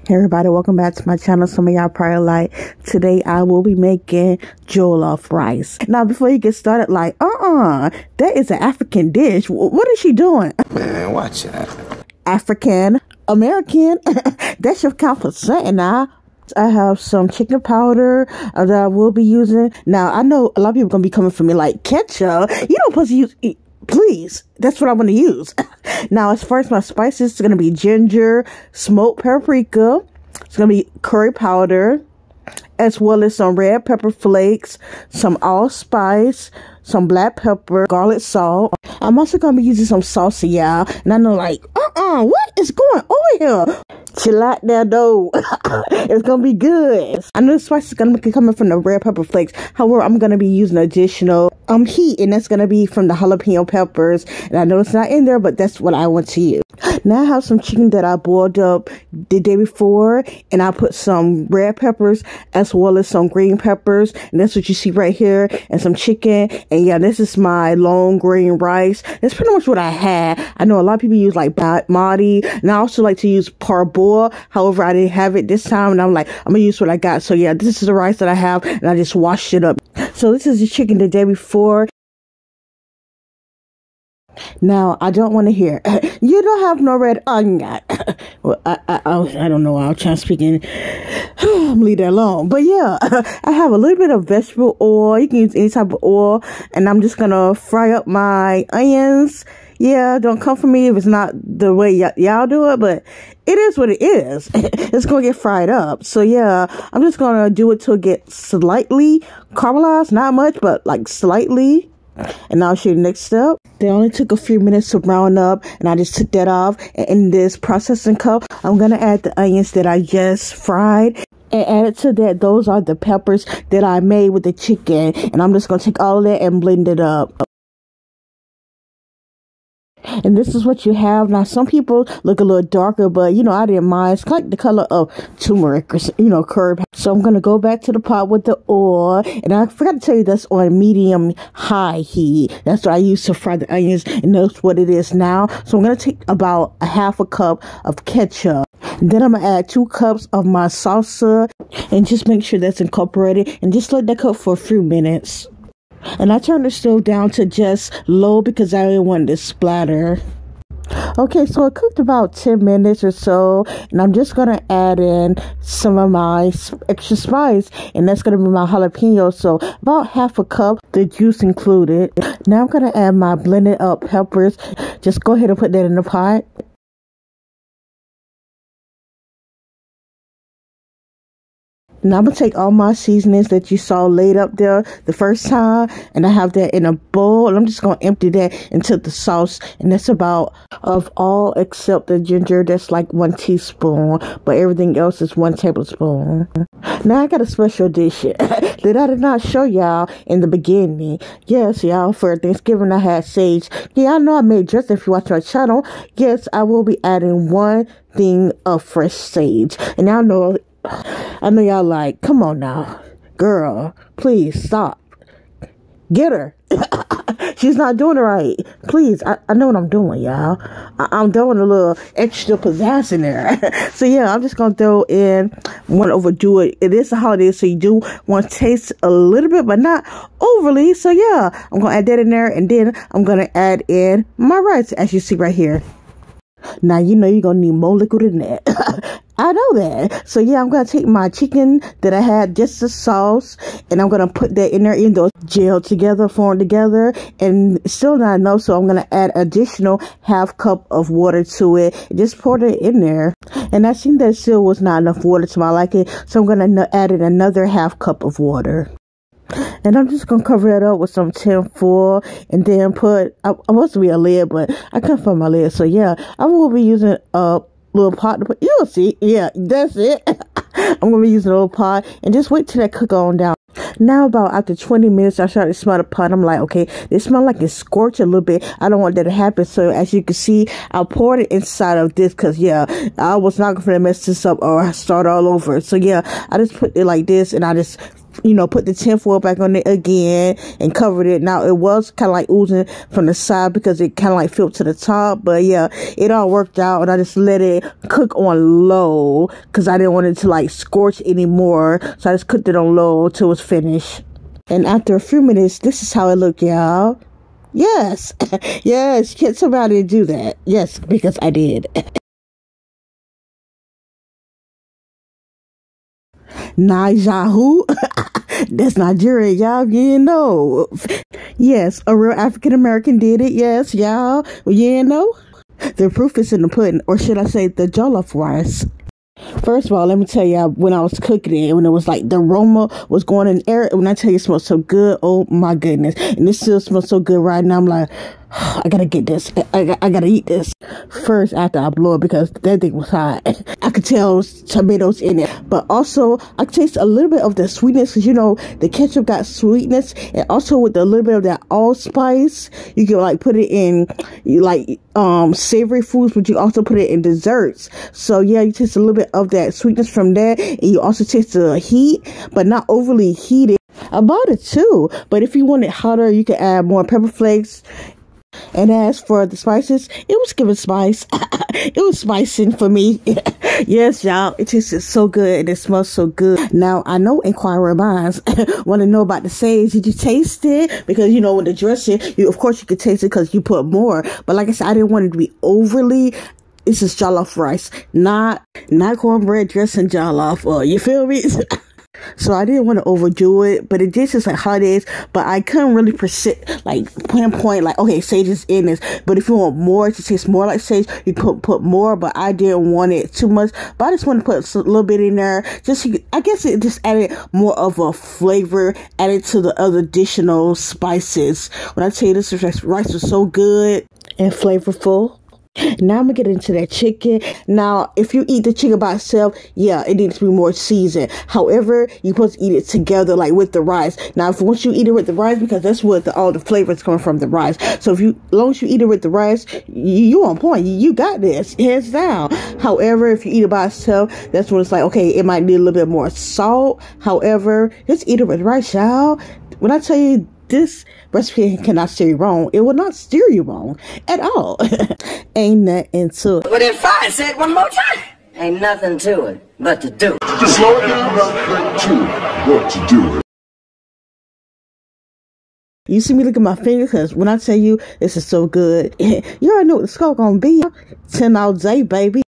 Hey everybody, welcome back to my channel. Some of y'all probably like, today I will be making jollof rice. Now before you get started, like, that is an African dish. What is she doing? Man, watch that. African American. That should count for something now. I have some chicken powder that I will be using. Now I know a lot of people are gonna be coming for me like, ketchup, you don't supposed to use. Please, that's what I'm going to use. Now, as far as my spices, it's going to be ginger, smoked paprika. It's going to be curry powder, as well as some red pepper flakes, some allspice, some black pepper, garlic salt. I'm also going to be using some salsa, y'all. And I know, like, what is going on here? Chill out there, though. It's going to be good. I know the spice is going to be coming from the red pepper flakes. However, I'm going to be using additional heat, and that's going to be from the jalapeno peppers. And I know it's not in there, but that's what I want to use. Now I have some chicken that I boiled up the day before, and I put some red peppers as well as some green peppers, and that's what you see right here, and some chicken. And yeah, this is my long grain rice. That's pretty much what I had. I know a lot of people use like basmati, and I also like to use parboiled. However, I didn't have it this time, and I'm like, I'm gonna use what I got. So yeah, this is the rice that I have, and I just washed it up. So this is the chicken the day before. Now, I don't want to hear, you don't have no red onion. Well, I don't know. I'll try speaking. Leave that alone. But yeah, I have a little bit of vegetable oil. You can use any type of oil. And I'm just going to fry up my onions. Yeah, don't come for me if it's not the way y'all do it. But it is what it is. It's going to get fried up. So yeah, I'm just going to do it till it gets slightly caramelized. Not much, but like slightly. And I'll show you the next step. They only took a few minutes to brown up, and I just took that off. And in this processing cup, I'm going to add the onions that I just fried. And added to that, those are the peppers that I made with the chicken. And I'm just going to take all of that and blend it up. And this is what you have. Now, some people look a little darker, but, you know, I didn't mind. It's like the color of turmeric or, you know, curd. So I'm going to go back to the pot with the oil. And I forgot to tell you that's on medium high heat. That's what I use to fry the onions. And that's what it is now. So I'm going to take about a half a cup of ketchup. And then I'm going to add 2 cups of my salsa. And just make sure that's incorporated. And just let that cook for a few minutes. And I turned the stove down to just low because I didn't want it to splatter. Okay, so it cooked about 10 minutes or so. And I'm just going to add in some of my extra spice. And that's going to be my jalapeno. So about half a cup, the juice included. Now I'm going to add my blended up peppers. Just go ahead and put that in the pot. Now I'm going to take all my seasonings that you saw laid up there the first time, and I have that in a bowl. I'm just going to empty that into the sauce, and that's about of all except the ginger. That's like 1 teaspoon, but everything else is 1 tablespoon. Now I got a special dish that I did not show y'all in the beginning. Yes, y'all, for Thanksgiving I had sage. Yeah, I know I made dressing if you watch my channel. Yes, I will be adding 1 thing of fresh sage, and I know y'all like, come on now, girl, please stop. Get her. She's not doing it right. Please, I know what I'm doing, y'all. I'm throwing a little extra pizzazz in there. So yeah, I'm just going to throw in, want to overdo it. It is a holiday, so you do want to taste a little bit, but not overly. So yeah, I'm going to add that in there, and then I'm going to add in my rice, as you see right here. Now, you know you're going to need more liquid than that. I know that. So, yeah, I'm going to take my chicken that I had, just the sauce, and I'm going to put that in there, even though it's gelled together, formed together, and still not enough, so I'm going to add additional half cup of water to it. Just pour it in there. And I think that still was not enough water to my liking, so I'm going to add in another half cup of water. And I'm just going to cover it up with some tin foil, and then put, I supposed to be a lid, but I couldn't find my lid. So yeah, I will be using a little pot to put, you'll see. Yeah, that's it. I'm going to be using a little pot, and just wait till that cook on down. Now about after 20 minutes, I started to smell the pot. I'm like, okay, it smells like it's scorched a little bit. I don't want that to happen. So as you can see, I poured it inside of this because, yeah, I was not going to mess this up or start all over. So yeah, I just put it like this, and I just put the tinfoil back on it again and covered it. Now it was kind of like oozing from the side because it kind of like filled to the top, but yeah, it all worked out, and I just let it cook on low because I didn't want it to like scorch anymore, so I just cooked it on low till it was finished. And after a few minutes, this is how it looked, y'all. Yes, yes, can somebody do that? Yes, because I did. Nijahu, that's Nigerian, y'all. You know. Yes, a real African American did it. Yes, y'all. You know. The proof is in the pudding, or should I say the jollof rice. First of all, let me tell you, when I was cooking it, when it was like the aroma was going in the air, when I tell you it smells so good, oh my goodness. And this still smells so good right now. I'm like, I gotta get this. I gotta eat this first after I blow it because that thing was hot. I could tell tomatoes in it, but also I could taste a little bit of the sweetness because the ketchup got sweetness, and also with a little bit of that allspice, you can like put it in savory foods, but you also put it in desserts. So yeah, you taste a little bit of that sweetness from that, and you also taste the heat, but not overly heated. About it too, but if you want it hotter, you can add more pepper flakes. And as for the spices, it was giving spice. It was spicing for me. Yes, y'all. It tasted so good and it smells so good. Now, I know inquiring minds want to know about the sage. Did you taste it? Because, with the dressing, of course you could taste it because you put more. But like I said, I didn't want it to be overly. This is jollof rice, not cornbread dressing jollof. You feel me? So I didn't want to overdo it, but it did taste like holidays. But I couldn't really pinpoint okay, sage is in this. But if you want more to taste more like sage, you put more. But I didn't want it too much. But I just want to put a little bit in there. I guess it just added more of a flavor, added to the other additional spices. When I tell you this rice was so good and flavorful. Now I'm gonna get into that chicken. Now, if you eat the chicken by itself, yeah, it needs to be more seasoned. However, you're supposed to eat it together, like with the rice. Now, once you eat it with the rice, because that's what all the flavors coming from the rice. So as long as you eat it with the rice, you on point. You got this, hands down. However, if you eat it by itself, that's when it's like, okay, it might need a little bit more salt. However, just eat it with rice, y'all. When I tell you, this recipe cannot steer you wrong. It will not steer you wrong at all. Ain't nothing to it. But if I say it one more time, ain't nothing to it but to do it. Just slow it down, but to what to do it. You see me look at my finger, because when I tell you this is so good, you already know what the score gonna be. 10 all day, baby.